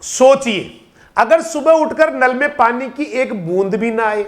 सोचिए, अगर सुबह उठकर नल में पानी की एक बूंद भी ना आए,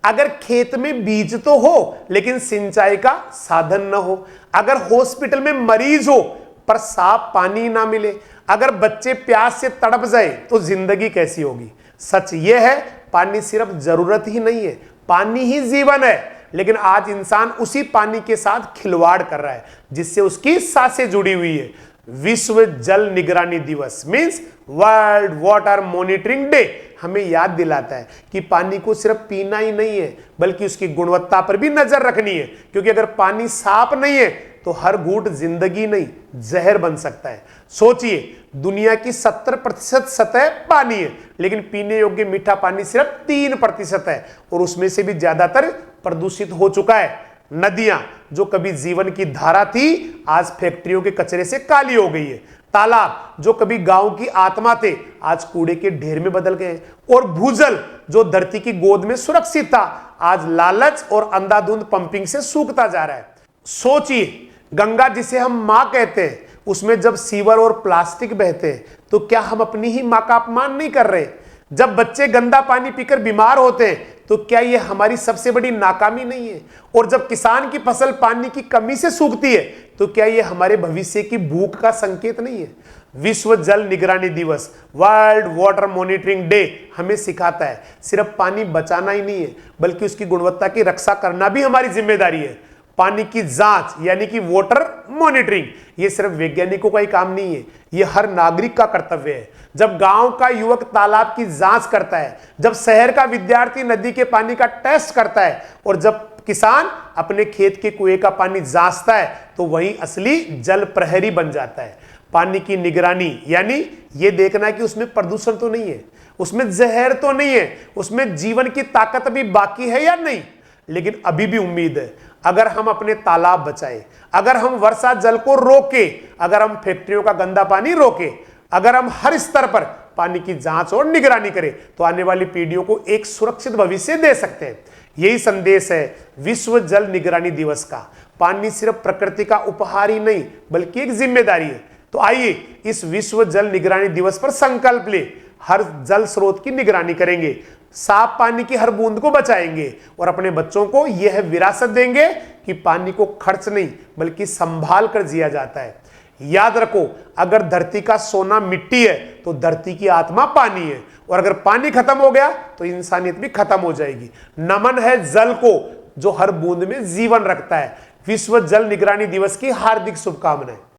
अगर खेत में बीज तो हो लेकिन सिंचाई का साधन न हो, अगर हॉस्पिटल में मरीज हो पर साफ पानी ना मिले, अगर बच्चे प्यास से तड़प जाए तो जिंदगी कैसी होगी। सच यह है, पानी सिर्फ जरूरत ही नहीं है, पानी ही जीवन है। लेकिन आज इंसान उसी पानी के साथ खिलवाड़ कर रहा है जिससे उसकी सांसें जुड़ी हुई है। विश्व जल निगरानी दिवस means world water monitoring day हमें याद दिलाता है कि पानी को सिर्फ पीना ही नहीं है बल्कि उसकी गुणवत्ता पर भी नजर रखनी है, क्योंकि अगर पानी साफ नहीं है तो हर घूंट जिंदगी नहीं जहर बन सकता है। सोचिए, दुनिया की 70% सतह पानी है लेकिन पीने योग्य मीठा पानी सिर्फ 3% है और उसमें से भी ज्यादातर प्रदूषित हो चुका है। नदियां जो कभी जीवन की धारा थी आज फैक्ट्रियों के कचरे से काली हो गई है। तालाब जो कभी गांव की आत्मा थे आज कूड़े के ढेर में बदल गए। और भूजल जो धरती की गोद में सुरक्षित था आज लालच और अंधाधुंध पंपिंग से सूखता जा रहा है। सोचिए, गंगा जिसे हम मां कहते हैं उसमें जब सीवर और प्लास्टिक बहते हैं तो क्या हम अपनी ही मां का अपमान नहीं कर रहे। जब बच्चे गंदा पानी पीकर बीमार होते हैं तो क्या यह हमारी सबसे बड़ी नाकामी नहीं है। और जब किसान की फसल पानी की कमी से सूखती है तो क्या यह हमारे भविष्य की भूख का संकेत नहीं है। विश्व जल निगरानी दिवस वर्ल्ड वाटर मॉनिटरिंग डे हमें सिखाता है सिर्फ पानी बचाना ही नहीं है बल्कि उसकी गुणवत्ता की रक्षा करना भी हमारी जिम्मेदारी है। पानी की जांच यानी कि वाटर मॉनिटरिंग ये सिर्फ वैज्ञानिकों का ही काम नहीं है, ये हर नागरिक का कर्तव्य है। जब गांव का युवक तालाब की जांच करता है, जब शहर का विद्यार्थी नदी के पानी का टेस्ट करता है और जब किसान अपने खेत के कुएं का पानी जांचता है तो वही असली जल प्रहरी बन जाता है। पानी की निगरानी यानी ये देखना कि उसमें प्रदूषण तो नहीं है, उसमें जहर तो नहीं है, उसमें जीवन की ताकत अभी बाकी है या नहीं। लेकिन अभी भी उम्मीद है, अगर हम अपने तालाब बचाए, अगर हम वर्षा जल को रोके, अगर हम फैक्ट्रियों का गंदा पानी रोके, अगर हम हर स्तर पर पानी की जांच और निगरानी करें तो आने वाली पीढ़ियों को एक सुरक्षित भविष्य दे सकते हैं। यही संदेश है विश्व जल निगरानी दिवस का। पानी सिर्फ प्रकृति का उपहार ही नहीं बल्कि एक जिम्मेदारी है। तो आइए इस विश्व जल निगरानी दिवस पर संकल्प ले, हर जल स्रोत की निगरानी करेंगे, साफ पानी की हर बूंद को बचाएंगे और अपने बच्चों को यह विरासत देंगे कि पानी को खर्च नहीं बल्कि संभाल कर जिया जाता है। याद रखो, अगर धरती का सोना मिट्टी है तो धरती की आत्मा पानी है और अगर पानी खत्म हो गया तो इंसानियत भी खत्म हो जाएगी। नमन है जल को जो हर बूंद में जीवन रखता है। विश्व जल निगरानी दिवस की हार्दिक शुभकामनाएं।